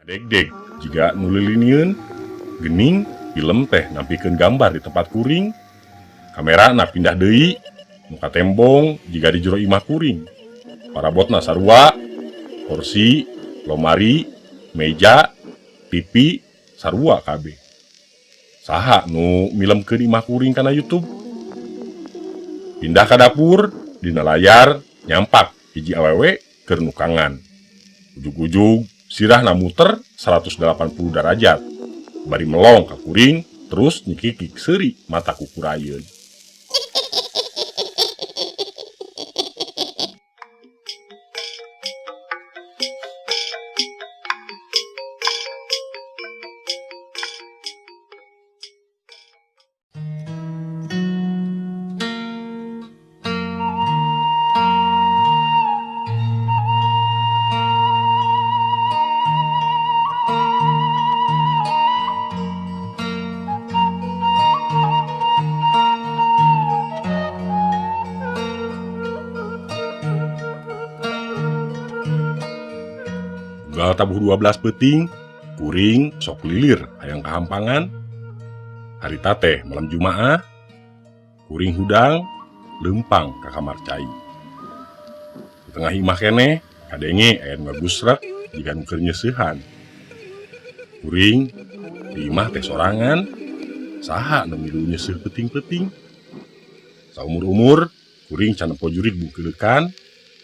Deg-deg, jika nulilinian, gening, film teh nampikeun gambar di tempat kuring, kamera na pindah deui, muka tembong jika di jero imah kuring. Parabotna sarua, kursi, lomari, meja, TV, sarua kabeh. Saha nu milemkeun imah kuring kana YouTube? Pindah ka dapur, dina layar, nyampak hiji awewe keur nukangan. Ujug-ujug sirahna muter 180 derajat. Bari melong ka kuring, terus nyikikik seuri mata kukurayeun. Unggal tabuh 12 peuting, kuring sok lilir hayang kahampangan. Harita teh malam Jumaah, kuring hudang leumpang ka kamar cai. Di tengah imah keneh kadenge aya nu ngagusrek jika nu keur nyeusehan. Kuring di imah teh sorangan, saha nu milu nyeuseh peuting-peuting. Saumur-umur kuring can nempo jurig bungkeulekan,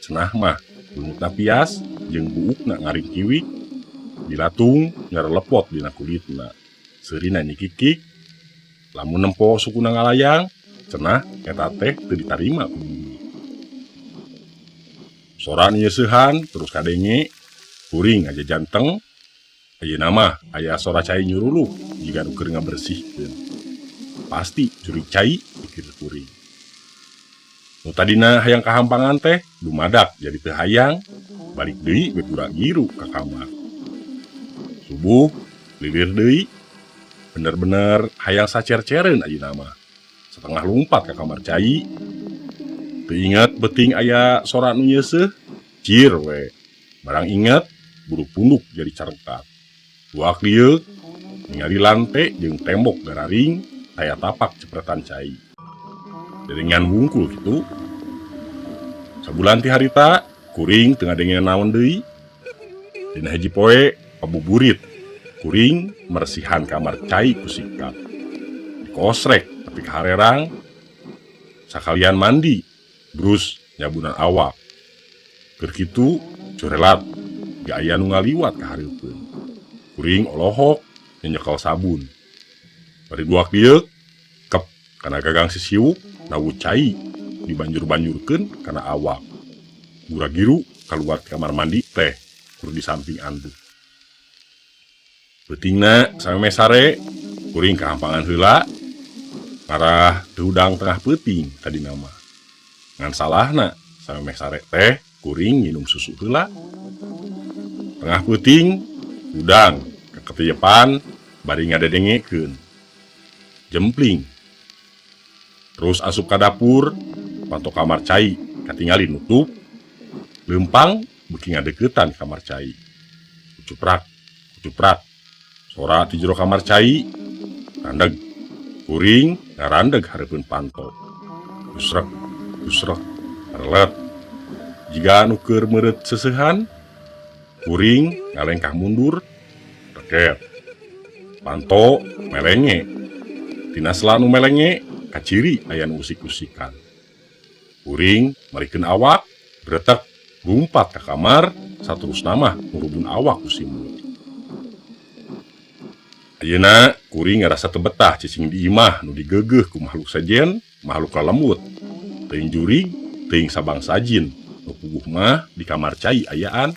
cenah mah lumutna pias jeung buukna ngaring kiwik, dilatung ngarelepot dina kulitna. Seurina nyikikik, lamun nempo sukuna ngalayang, cenah eta teh teu ditarima ku bumi. Sora nyeusehan terus kadenge, kuring aja janteng, ayeuna mah aya sora cai nyuruluh jika nu keur ngabersihkeun. Pasti jurig cai pikir kuring. Nu tadina hayang kahampangan teh dumadak jadi teu hayang, balik deui bebura ngiru ka kamar. Subuh lilir deui, bener-bener hayang sacer-cereun ayeuna mah. Setengah lumpat ka kamar cai, teu inget beuting aya sora nu nyeuseh, cir we. Barang inget buru punduk jadi carekat. Buak lieu ningali lante jeung tembok gararing aya tapak cepretan cai. Deringan wungkul gitu. Sabulan ti harita, kuring teu ngadenge naon deui. Dina hiji poe, pabuburit, kuring meresihan kamar cai ku sikat. Dikosrek tapi kaharerang, sakalian mandi, brus nyabunan awak. Keur kitu, curelat, gak aya nu ngaliwat ka hareupeun. Kuring olohok nyenyekel sabun. Bari duak dieu, kep kana gagang sisiuk, nawu cai dibanjur-banjurkeun kana awak. Gura-giru kaluar ke kamar mandi teh kur di samping anduk. Beutingna sameme sare kuring kahampangan heula ngarah teu hudang tengah peuting tadi nama. Ngan salahna sameme sare teh kuring nginum susu heula. Tengah peuting hudang keketeyepan bari ngadedengekeun. Jempling. Terus asup ka dapur, panto kamar cai katingali nutup, leumpang beuki ngadeuketan kamar cai. Kucuprak, kucuprak, sora ti jero kamar cai, randeg, kuring ngarandeg hareupeun panto. Gusrek, gusrek, relet. Jiga nu keur meureut seseuhan, kuring ngalengkah mundur, reket. Panto melenge, tina sela nu melenge, kaciri aya nu usik-usikan. Kuring marikeun awak, bretek, lumpat ka kamar, saterusna mah ngurubun awak ku simut. Ayeuna kuring ngarasa teu betah cicing di imah nu digeugeuh ku makhluk sejen, makhluk lalembut. Teuing jurig, teuing sabangsa jin, nu puguh mah di kamar cai ayaan.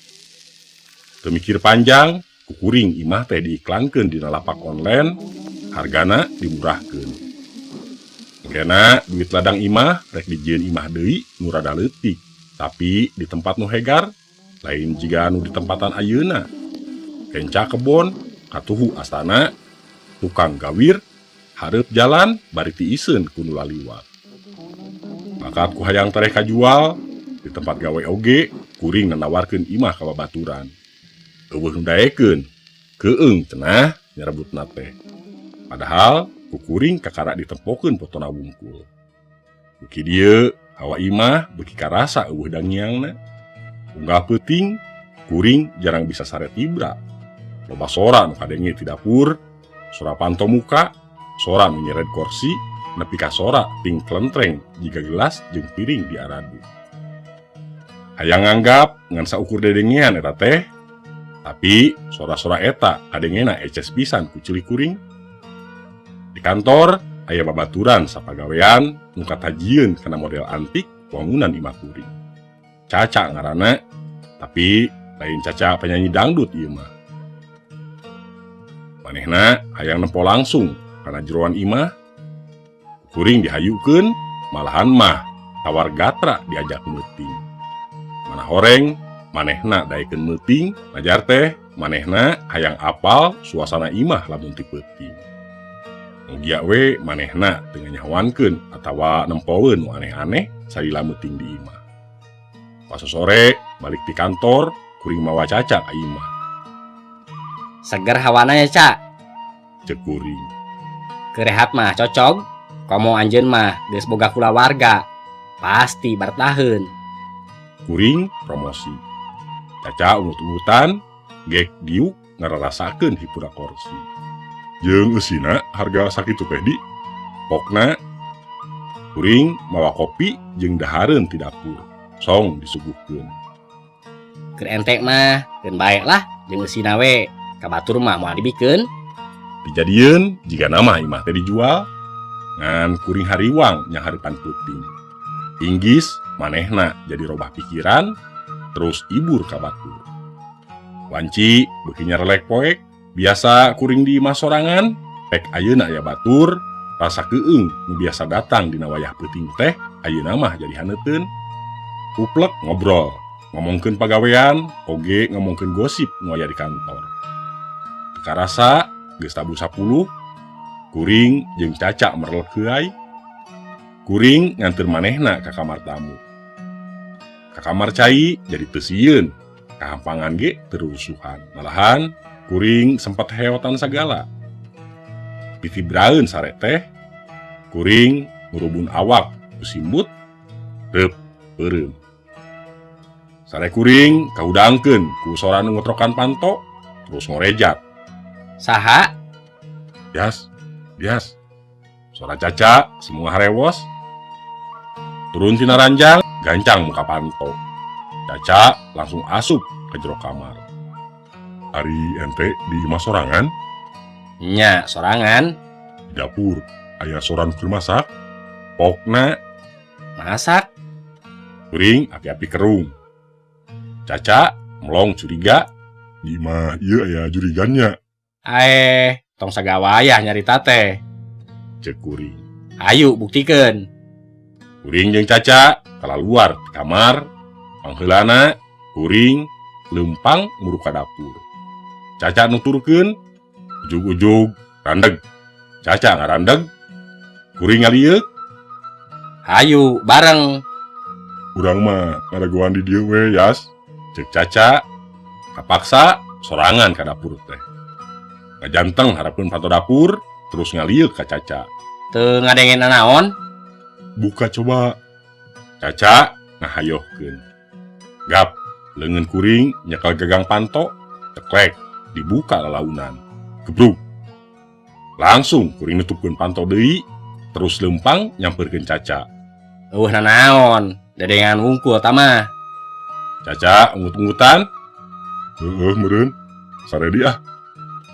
Teu mikir panjang, ku kuring imah teh diiklankeun dina lapak online, hargana dimurahkeun. Kena duit ladang imah rek dijieun imah deui nu rada leutik, tapi di tempat nu hegar lain jiga nu di tempatan ayeuna. Kenca kebon, katuhu astana, tukang gawir, hareup jalan bari tiiseun ku nu laliwat. Makat ku hayang tareh kajual, di tempat gawe oge kuring nanawarkeun imah ka babaturan. Eueuh nu daekeun, keeng cenah nyerebut teh. Padahal kukuring kakara ditempokeun potona wungkul. Beki dieu hawa imah beki karasa eueuh dangiangna. Unggal peuting kuring jarang bisa sare tibra. Loba sora nu kadenge ti dapur, sora panto muka, sora nu nyered kursi, nepi ka sora ting klentreng jika gelas jeung piring diaradu. Hayang nganggap ngan saukur dedengean eta teh, tapi sora-sora eta kadengena eces pisan ku cili kuring. Di kantor aya babaturan sapagawean nu katajieun kana model antik wangunan imah kuring. Caca ngaranna, tapi lain Caca penyanyi dangdut ieu mah. Manehna hayang nempo langsung kana jeroan imah, kuring dihayukeun, malahan mah tawar gatra diajak meuting. Mana horeng, manehna daekeun meuting, najar teh manehna hayang apal suasana imah lamun ti peuting. Mugia we manehna teu nyahoankeun atawa nempoeun nu aneh-aneh salila meuting di imah. Pas sore balik di kantor, kuring mawa Caca ka imah. Seger hawana ya, Cak. Cek kuring. Kerehat mah cocok. Komo anjeun mah geus boga kulawarga. Pasti bertahan. Kuring promosi. Caca ungut-ungutan, gek diuk ngararasakeun hipura kursi. Jeung eusina harga sakitu teh di. Pokna kuring mawa kopi jeung dahareun ti dapur. Song disuguhkeun. Keur entek mah keun bae lah jeung eusina we. Kabatur mah moal dibikeun. Dijadieun jika nama imah teh dijual, ngan kuring hariwang nya haripan peuting. Inggis manehna jadi robah pikiran, terus ibur ka batur. Wanci beuki nyarelek poek, biasa kuring di imah sorangan, pek ayeuna aya batur, rasa keung nu biasa datang dina wayah peuting teh, ayeuna mah jadi haneuteun. Uplek ngobrol, ngomongkeun pagawean, oge ngomongkeun gosip nu aya di kantor. Karasa geus tabu 10, kuring jeung Caca merelek heuai. Kuring nganteur manehna ka kamar tamu. Ka kamar cai jadi teu sieun, kahampangan ge terusuhan. Malahan kuring sempat heotan sagala. Pitibraeun sare teh, kuring ngurubun awak ku simbut, teup peureum. Sare kuring kaudangkeun ku sora nu ngotrokan panto, terus ngorejat. Saha? Bias. Sora Caca semua harewos. Turun tina ranjang, gancang muka panto. Caca langsung asup ke jero kamar. Ari ente di imah sorangan? Nya, sorangan. Di dapur aya soran keur masak. Pokna Masak. kuring api-api kerung. Caca melong curiga. Di imah ieu aya jurigannya. Tong sagawayah nyarita teh. Cek kuring. Ayo buktikeun. Kuring jeung Caca kalaluar di kamar. Pangheulana kuring leumpang nguru ka dapur. Caca nuturkeun, ujug-ujug randeg. Caca ngarandeg, kuring ngalieuk. Hayu bareng. Urang mah ngadagoan di dieu we, Yas. Cek Caca kapaksa sorangan ka dapur teh. Ngajanteng harapkeun panto dapur, terus ngalieuk ka Caca. Teu ngadengen naon? Buka coba. Caca ngahayohkeun. Gap, leungeun kuring nyekel gagang panto, ceklek, dibuka lalaunan. Gebruk. Langsung kuring nutupkeun panto deui, terus leumpang nyampeurkeun Caca. Eueuh nanaon? Dedengan wungkul tama. Caca ungut-ungutan. Meureun, saredi ah.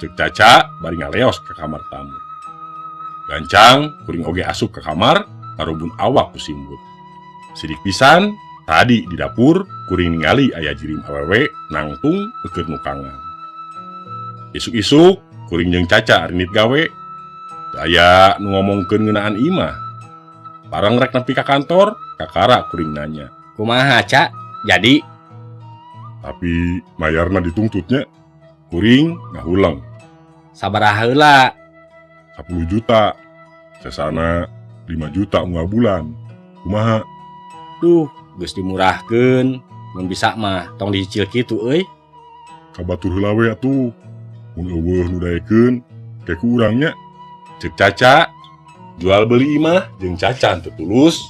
Cek Caca bari ngaleos ke kamar tamu. Gancang kuring oge asup ke kamar, ngarubun awak ku simbut. Sidik pisan, tadi di dapur kuring ningali aya jirim awewe nangtung keur nukangan. Isuk-isuk kuring jeung Caca rinit gawe. Aya nu ngomongkeun ngeunaan imah. Barang rek nepi ka kantor, kakara kuring nanya. Kumaha, Cak? Jadi Tapi mayarna ditungtutnya. Kuring ngahulang. sabaraha heula? 10 juta. Sesana 5 juta unggal bulan. Kumaha? Duh, geus dimurahkeun. Mun bisa mah tong dicicil kitu euy. Kabatur heula we atuh. Mun eueuh nu daekeun teh kurangnya. Cek Caca, jual beli imah jeung Caca teu tulus.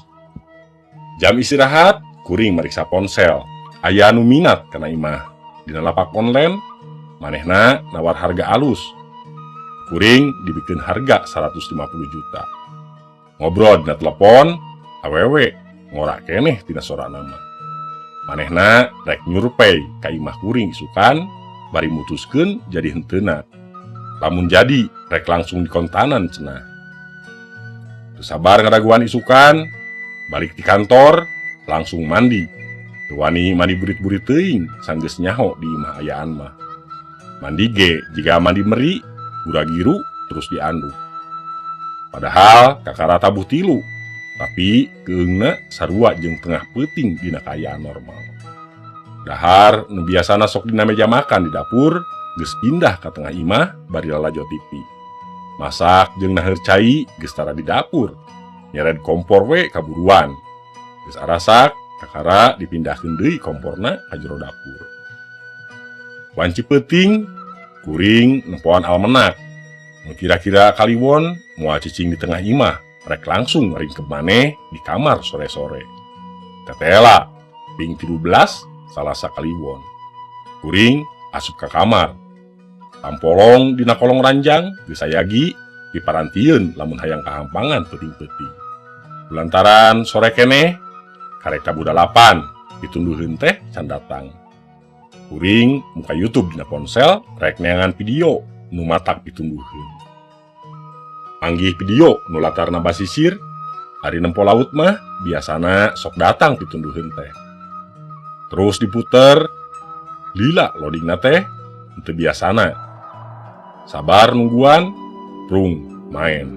Jam istirahat kuring mariksa ponsel. Aya nu minat kana imah. Dina lapak online manehna nawar harga alus. Kuring dibikeun harga 150 juta. Ngobrol dina telepon, awewe ngorak keneh tina sorana mah. Manehna rek nyurpei ka imah kuring isukan bari mutuskeun jadi henteuna. Lamun jadi rek langsung dikontanan cenah. Teu sabar ngaraguan isukan, balik di kantor langsung mandi. Teu wani mandi burit-burit teuing sanggeus nyaho di imah ayaan mah. Mandi ge jiga mandi meri, gura-giru terus dianduh. Padahal kakara tabuh tilu, tapi keungna sarua jeung tengah peuting dina kaayaan normal. Dahar nu biasana sok dina meja makan di dapur, geus pindah ka tengah imah bari lalajo TV. Masak jeung naher cai geus tara di dapur. Nyered kompor we kaburuan. Geus arasak, kakara dipindahkeun deui komporna ka jero dapur. Wanci peuting, kuring nempoan almenak. Nu kira-kira kaliwon moal cicing di tengah imah, rek langsung ringkep maneh di kamar sore-sore. Tetela, ping 13 salasa kaliwon. Kuring asup ka kamar. Tampolong dina kolong ranjang geus sayagi diparantieun lamun hayang kahampangan peuting-peuting. Lantaran sore keneh karek kabudalapan ditunduheun teh can datang. Kuring muka YouTube dina ponsel rek neangan video nu matak ditunduheun. Panggih video nu latarna basisir, ari nempo laut mah biasana sok datang ditunduheun teh. Terus diputer, lila loadingna teh teu biasana. Sabar nungguan, prung main.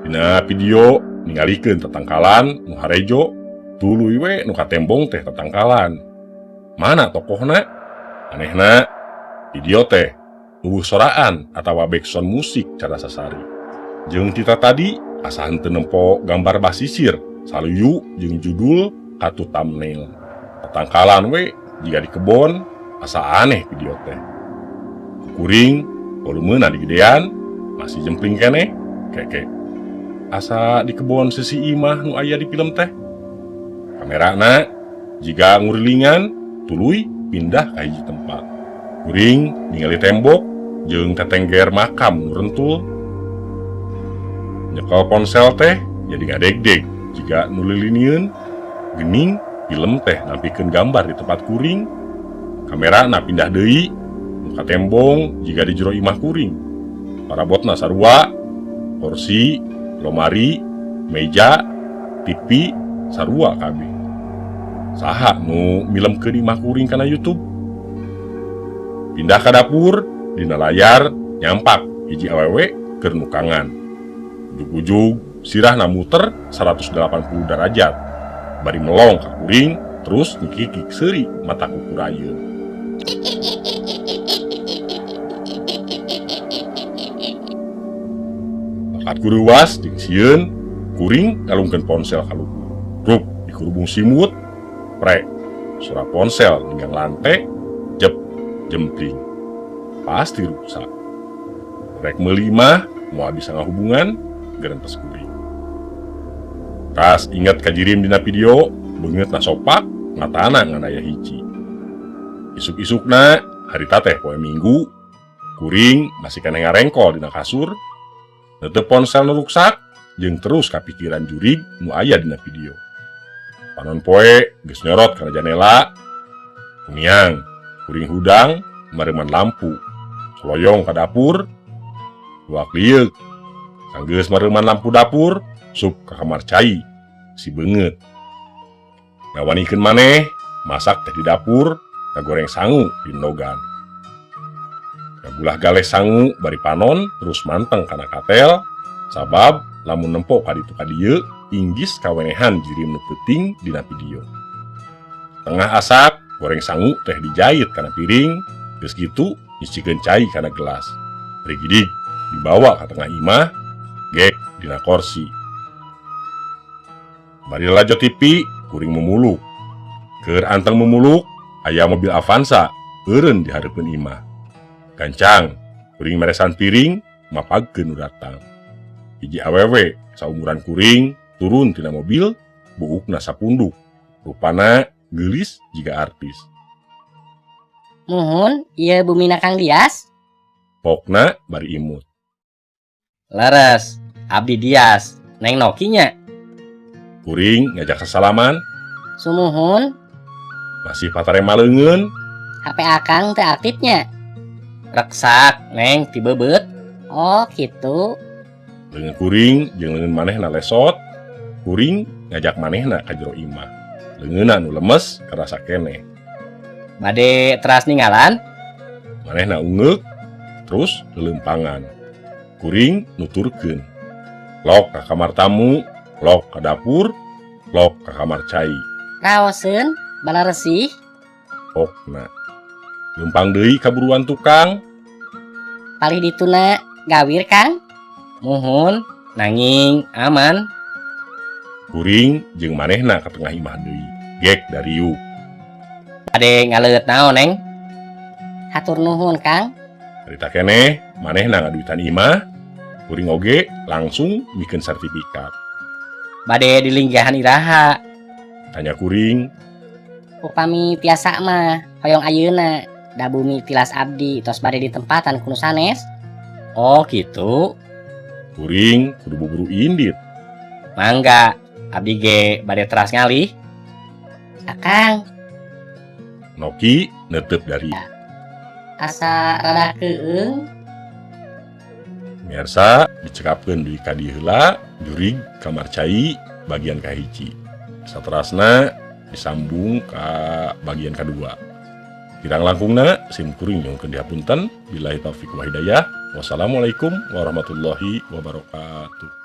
Dina video ningalikeun tatangkalan nu harejo, tuluy we nu katembong teh tatangkalan. Mana tokohna? Anehna, video teh eueuh soraan atawa backsound musik cara sasari. Jeung tita tadi asa henteu nempo gambar basisir, saluyu jeung judul katu thumbnail. Tatangkalan we jika di kebon asa aneh video teh. Kuring volumena digedean masih jempling keneh keke. Asa di kebon sesi imah nu aya di film teh. Kamerana jika ngurilingan tuluy pindah ka hiji tempat. Kuring ningali tembok jeung tetengger makam nu rentul. Nyekel ponsel teh jadi ngadeg-deg jika nu lilinieun geuning film teh nampikeun gambar di tempat kuring. Kamerana pindah deui nu ka tembong jika di jero imah kuring. Parabotna sarua, kursi, lomari, meja, TV sarua kabeh. Saha nu milemkeun imah kuring kana YouTube. Pindah ka dapur, dina layar nyampak hiji awewe keur nukangan. Ujug-ujug sirahna muter 180 derajat. Bari melong ka kuring, terus ngikik seuri mata kukurayeun. Bakat kuruwas jeung sieun, kuring ngalungkeun ponsel ka luhur. Rup dikurubung simut. Prek, suara ponsel ninggang lante, jep, jempling. Pasti rusak. Rek meuli mah, moal bisa ngahubungan, gerentes kuring. Tas inget kajirim dina video, beungeut na sopak, ngatana ngan aya hiji. Isuk-isukna, harita teh poe Minggu, kuring masih kena ngarengkol dina kasur, netep ponsel nu rusak, jeung terus kapikiran jurig nu aya dina video. Panon poe geus nyorot kana janela. Kumiang, kuring hudang, mareuman lampu. Soloyong ka dapur, luak liuk. Sanggeus mareuman lampu dapur, sup ka kamar cai, si beungeut. Ngawanikeun maneh, masak teh di dapur, ngagoreng sangu di nogan. Ngagulah gales sangu bari panon, terus manteng kana katel, sabab lamun nempo ka ditu ka dieu, inggis kawenehan jirim nu peuting dina video. Tengah asak, goreng sangu teh dijahit kana piring, geus kitu nyicikeun cai kana gelas. Rigidig dibawa ka tengah imah, gek dina kursi. Bari lajo TV, kuring memuluk. Keur anteng memuluk, aya mobil Avanza eureun di hareupeun imah. Gancang, kuring meresan piring, mapagkeun nu datang. Hiji awewe saumuran kuring turun tina mobil, buukna sapunduk. Rupana geulis jiga artis. Muhun, ieu bumina Kang Dias. Pokna bari imut. Leres, abdi Dias, Neng Nokinya. Kuring ngajak sasalaman, Sumuhun, masih patare maleungeun. HP Akang teu aktifnya. Reksak, Neng, ti bebeut. Oh, gitu. Leungeun kuring jeung leungeun manehna lesot. Kuring ngajak manehna ka jero imah. Leungeunna nu lemes karasa keneh. Bade teras ninggalan. Manehna ungeuk, terus lelempangan. Kuring nuturkeun. Lok ka kamar tamu, lok ka dapur, lok ka kamar cai. Raoseun, bala resih. Pokna. Lempang deui ka buruan tukang. Palih dituna gawir Kang. Muhun, nanging aman. Kuring jeung manehna ka tengah imah deui. Gek dariuk. Bade ngaleut naon, Neng? Hatur nuhun Kang. Harita keneh manehna ngaduitan imah. Kuring oge langsung mikeun sertifikat. Bade dilinggahan iraha. Tanya kuring, Upami tiasa mah hoyong ayeuna da bumi tilas abdi tos bade ditempatan kuno sanes. Oh gitu. kuring kudu buburu indit. Mangga, abdi ge bade teras ngalih. Akang, Noki netep dari. asa rada keung. Miarsa dicekapkeun deui ka dieu heula jurig kamar cai bagian kahiji. Saterasna disambung ka bagian kedua. Kirang langkungna sim kuring nyongkeun dihapunten. Billahi taufik wa hidayah. Wassalamualaikum warahmatullahi wabarakatuh.